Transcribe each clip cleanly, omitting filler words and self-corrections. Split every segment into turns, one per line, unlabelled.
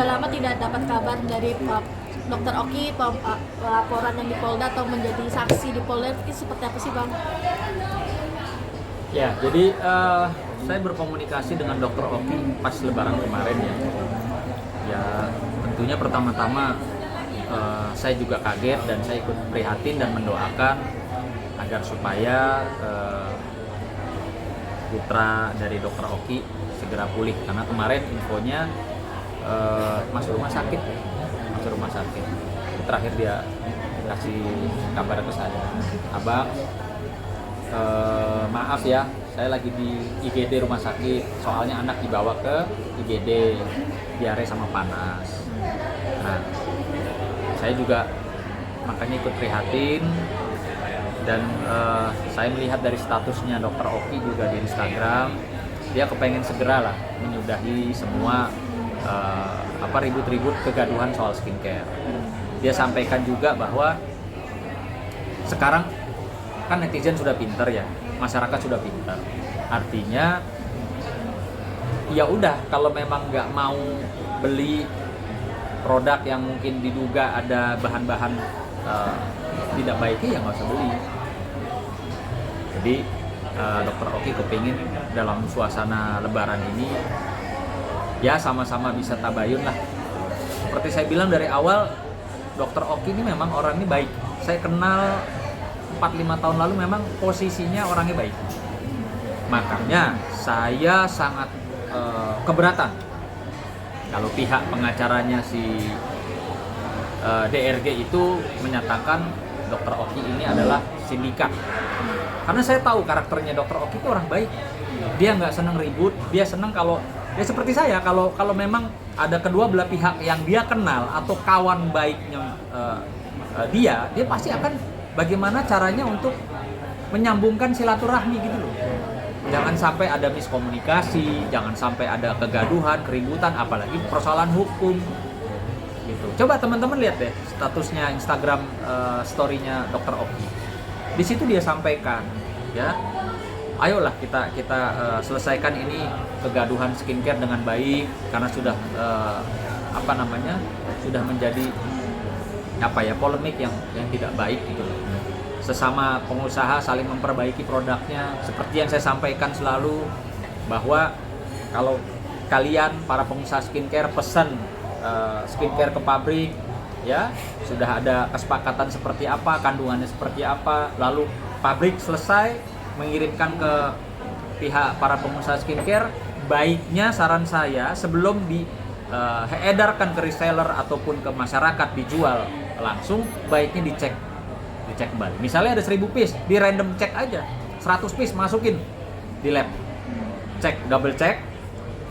sudah lama tidak dapat kabar dari Dokter Oki, laporan yang di Polda atau menjadi saksi di Polda itu seperti apa sih, Bang?
Ya, jadi saya berkomunikasi dengan Dokter Oki pas Lebaran kemarin ya. Ya, tentunya pertama-tama saya juga kaget dan saya ikut prihatin dan mendoakan agar supaya putra dari Dokter Oki segera pulih, karena kemarin infonya masuk rumah sakit. Terakhir dia kasih kabar ke saya, Abang, maaf ya, saya lagi di IGD rumah sakit, soalnya anak dibawa ke IGD diare sama panas. Nah, saya juga makanya ikut prihatin dan saya melihat dari statusnya Dokter Oki juga di Instagram, dia kepengen segera lah menyudahi semua ribut-ribut kegaduhan soal skincare. Dia sampaikan juga bahwa sekarang kan netizen sudah pintar ya, masyarakat sudah pintar. Artinya ya udah, kalau memang nggak mau beli produk yang mungkin diduga ada bahan-bahan tidak baiknya, ya nggak usah beli. Jadi Dokter Oki kepingin dalam suasana Lebaran ini ya sama-sama bisa tabayun lah. Seperti saya bilang dari awal, Dokter Oki ini memang orangnya baik. Saya kenal 4-5 tahun lalu, memang posisinya orangnya baik. Makanya saya sangat keberatan kalau pihak pengacaranya si DRG itu menyatakan Dokter Oki ini adalah sindikat. Karena saya tahu karakternya Dokter Oki itu orang baik. Dia nggak seneng ribut, dia seneng kalau ya seperti saya, kalau memang ada kedua belah pihak yang dia kenal atau kawan baiknya dia pasti akan bagaimana caranya untuk menyambungkan silaturahmi gitu loh. Jangan sampai ada miskomunikasi, jangan sampai ada kegaduhan, keributan, apalagi persoalan hukum gitu. Coba teman-teman lihat deh statusnya Instagram story-nya Dokter Oki. Di situ dia sampaikan, ya, ayolah kita selesaikan ini kegaduhan skincare dengan baik, karena sudah sudah menjadi polemik yang tidak baik gitu loh. Sesama pengusaha saling memperbaiki produknya, seperti yang saya sampaikan selalu, bahwa kalau kalian para pengusaha skincare pesan skincare ke pabrik, ya sudah ada kesepakatan seperti apa, kandungannya seperti apa, lalu pabrik selesai mengirimkan ke pihak para pengusaha skincare, baiknya saran saya sebelum diedarkan ke reseller ataupun ke masyarakat dijual langsung, baiknya dicek kembali. Misalnya ada 1000 piece, di random cek aja, 100 piece masukin di lab, double cek,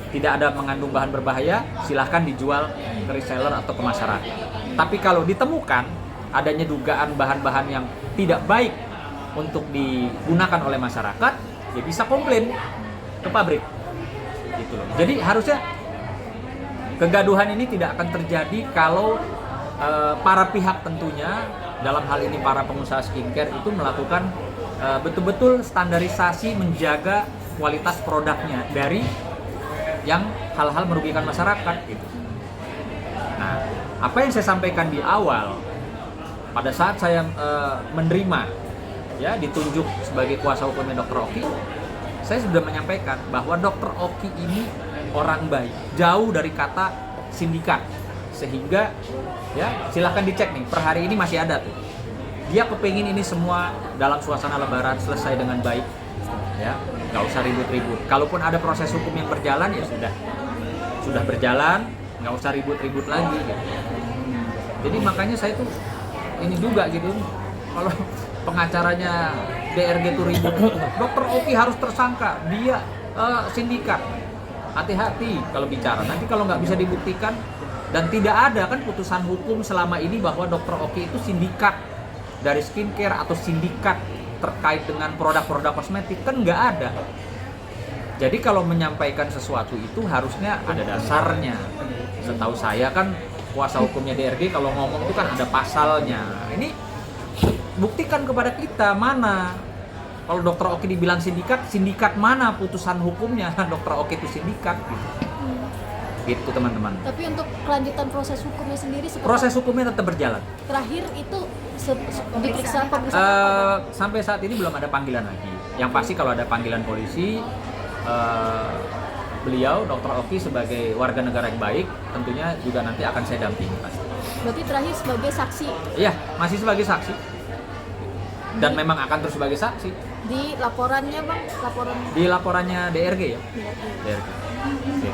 tidak ada mengandung bahan berbahaya, silahkan dijual ke reseller atau ke masyarakat. Tapi kalau ditemukan adanya dugaan bahan-bahan yang tidak baik untuk digunakan oleh masyarakat, ya bisa komplain ke pabrik gitu loh. Jadi harusnya kegaduhan ini tidak akan terjadi kalau para pihak, tentunya dalam hal ini para pengusaha skincare, itu melakukan betul-betul standarisasi, menjaga kualitas produknya dari yang hal-hal merugikan masyarakat gitu. Nah, apa yang saya sampaikan di awal pada saat saya menerima, ya, ditunjuk sebagai kuasa hukumnya Dokter Oki, saya sudah menyampaikan bahwa Dokter Oki ini orang baik, jauh dari kata sindikat. Sehingga ya silahkan dicek nih, per hari ini masih ada tuh. Dia kepingin ini semua dalam suasana Lebaran selesai dengan baik, ya, nggak usah ribut-ribut. Kalaupun ada proses hukum yang berjalan, ya sudah berjalan, nggak usah ribut-ribut lagi gitu. Jadi makanya saya tuh ini juga gitu, kalau pengacaranya DRG tuh ribut, Dokter Oki harus tersangka, dia sindikat. Hati-hati kalau bicara, nanti kalau nggak bisa dibuktikan, dan tidak ada kan putusan hukum selama ini bahwa Dokter Oki itu sindikat dari skincare atau sindikat terkait dengan produk-produk kosmetik, kan nggak ada. Jadi kalau menyampaikan sesuatu itu harusnya ada dasarnya. Setahu saya kan kuasa hukumnya DRG kalau ngomong itu kan ada pasalnya. Ini buktikan kepada kita, mana kalau Dokter Oki dibilang sindikat mana putusan hukumnya Dokter Oki itu sindikat gitu. gitu teman-teman.
Tapi untuk kelanjutan proses hukumnya sendiri seperti
Proses hukumnya tetap berjalan.
terakhir itu diperiksa pemeriksaan
Sampai saat ini belum ada panggilan lagi. Yang pasti kalau ada panggilan polisi, beliau Dr. Oki sebagai warga negara yang baik tentunya juga nanti akan saya dampingi pasti.
berarti terakhir sebagai saksi
Iya, masih sebagai saksi dan memang akan terus sebagai saksi
di laporannya bang,
di laporannya DRG ya.
Iya.
DRG. Oke.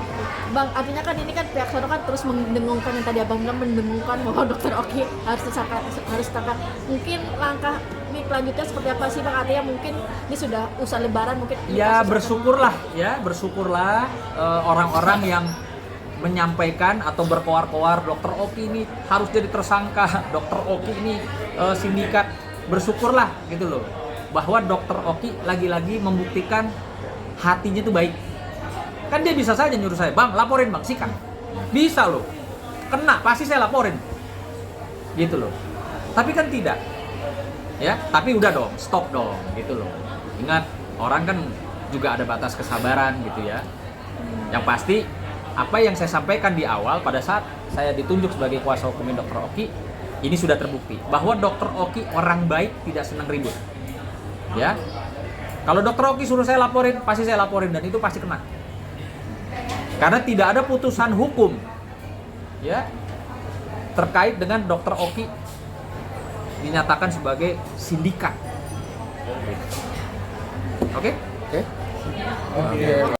Bang, artinya kan ini kan pihak sono kan terus mendengungkan yang tadi abang bilang, mendengungkan bahwa Dr. Oki harus ditangkap. Mungkin langkah ini selanjutnya seperti apa sih bang? Artinya mungkin ini sudah usai lebaran mungkin. ini
Ya
kasus
bersyukurlah orang-orang yang menyampaikan atau berkoar-koar Dr. Oki ini harus jadi tersangka, Dr. Oki ini sindikat. Bersyukurlah gitu loh bahwa Dr. Oki lagi-lagi membuktikan hatinya tuh baik. Kan dia bisa saja nyuruh saya, bang laporin bang sikat, bisa loh, kena pasti saya laporin gitu loh. Tapi kan tidak ya, tapi udah dong, stop dong gitu loh. Ingat, orang kan juga ada batas kesabaran gitu ya. Yang pasti apa yang saya sampaikan di awal pada saat saya ditunjuk sebagai kuasa hukumnya Dr. Oki, ini sudah terbukti bahwa Dr. Oki orang baik, tidak senang ribut. Ya, kalau Dr. Oki suruh saya laporin, pasti saya laporin dan itu pasti kena. Karena tidak ada putusan hukum, ya, terkait dengan Dr. Oki dinyatakan sebagai sindikat. Oke?
Oke.